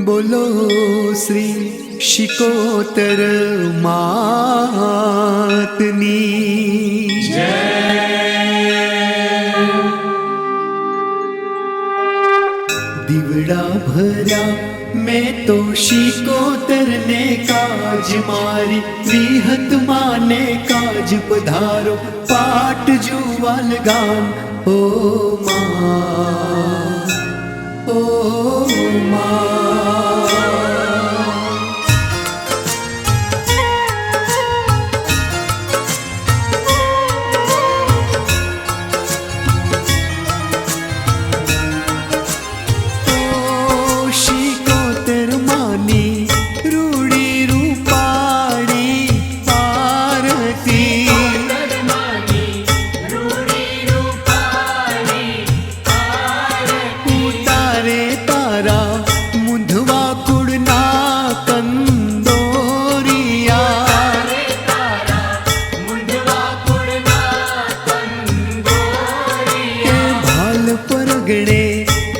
बोलो श्री शिकोतर मातनी दिवड़ा भरा मैं तो शिकोतर ने काज मारी विहत माने काज पधारो पाट जुवाल गाम ओ माँ ओ माँ।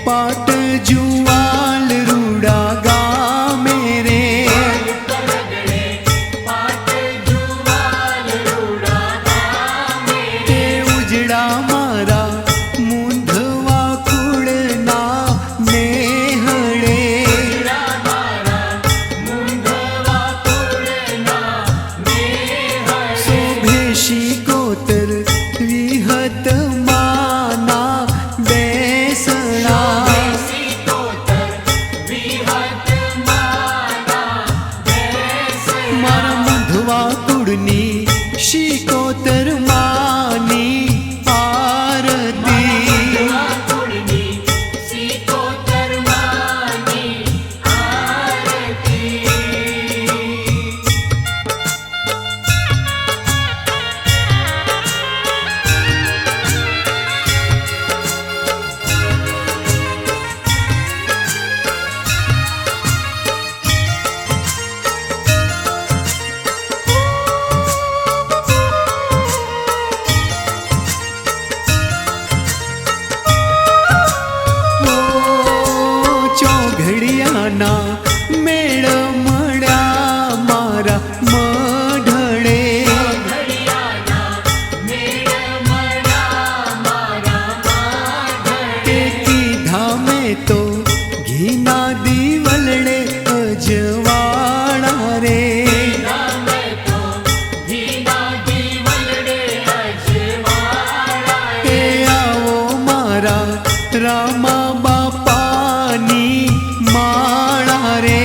पाट जुवाल रूड़ा गा मेरे ते उजड़ा मारा मुंधवा कुड़ना नेहड़े शोभेशी कोतर विहत माना शिकोतर मानी आरती घड़ियाना मेळ मळ्या मारा मढळे एकी धामे तो घीना दिवलडे अजवाळा रे हे आवो मारा रामा बापानी माळा रे।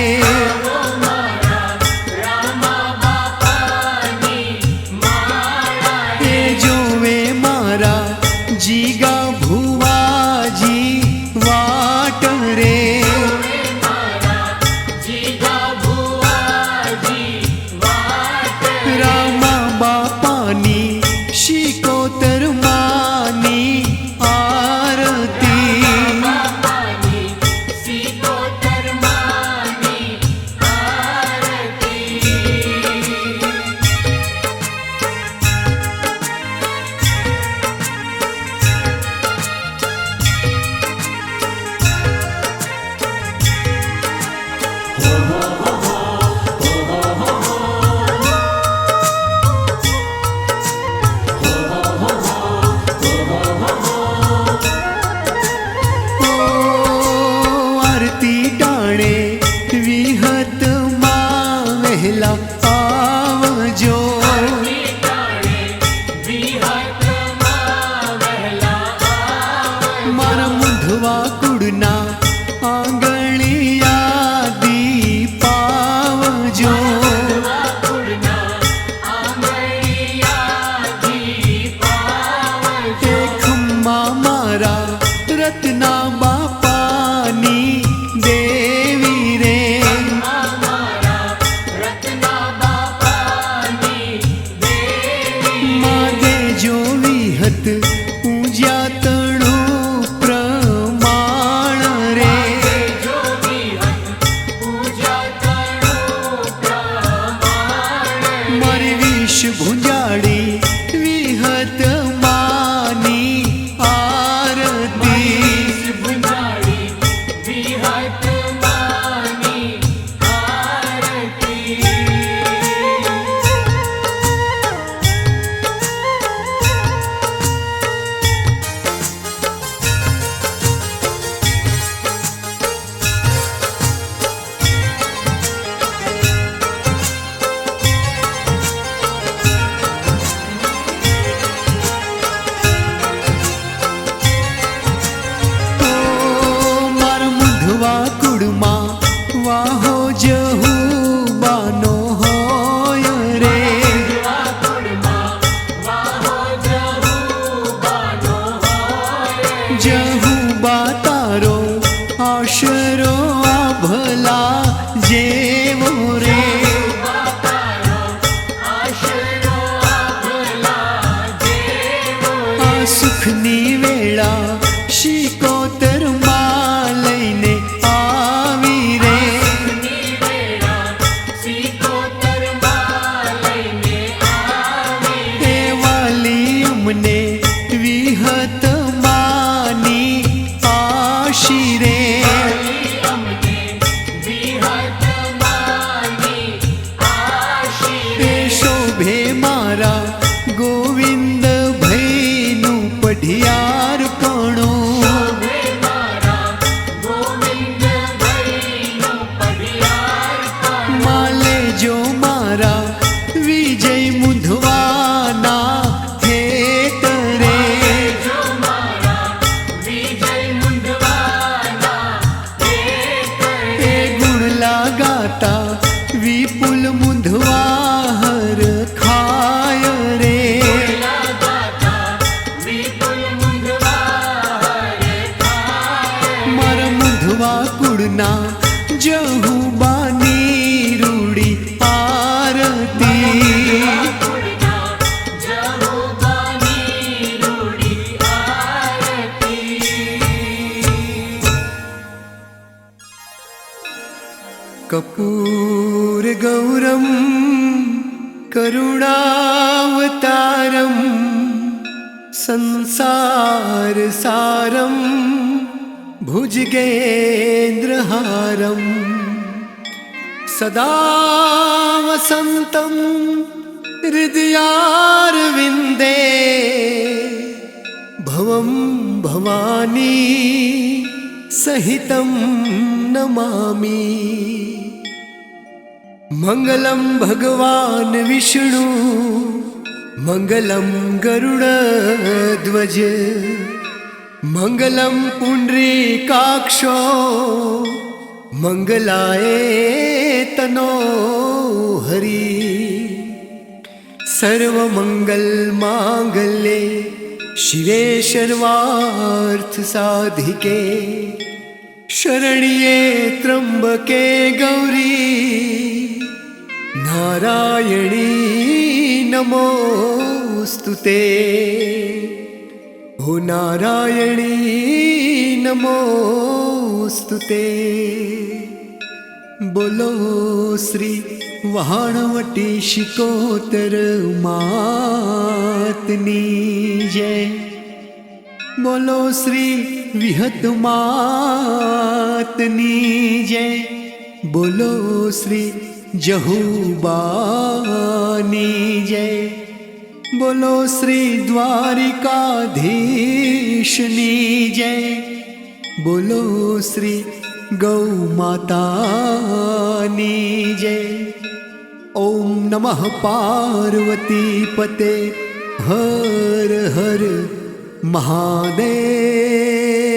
અમને વિહત માની આશીરે શોભે મારા ગોવિંદ ભઈનું પઢિયાર માલે જો મારા વિજય મુંધવાના ખેતરે એ ગુણ લાગાતા વિપુલ મુંધવા હર ખાય રે મારા મુંધવા કુળના જહુબાની રૂડી આરતી कर्पूर गौरम करुणावतारम संसार सारम भुजगेन्द्रहारम सदा वसन्तं हृदयारविन्दे भवं भवानी सहितं नमामि मंगलम भगवान विष्णु मंगलम गरुड़ध्वज मंगलम पुंडरीकाक्षो मंगलाय तनो हरि सर्वमंगल मांगल्ये शिवे सर्वार्थ साधिके शरण्ये त्र्यंबके गौरी नारायणी नमोस्तुते ओ नारायणी नमोस्तुते बोलो श्री वहाणवटी शिकोतर मातनी जय बोलो श्री विहत मातनी जय बोलो श्री जहूबानी जय बोलो श्री द्वारिकाधीशनी जय बोलो श्री गौ मातानी जय ओम नमः पार्वती पते हर हर महादेव।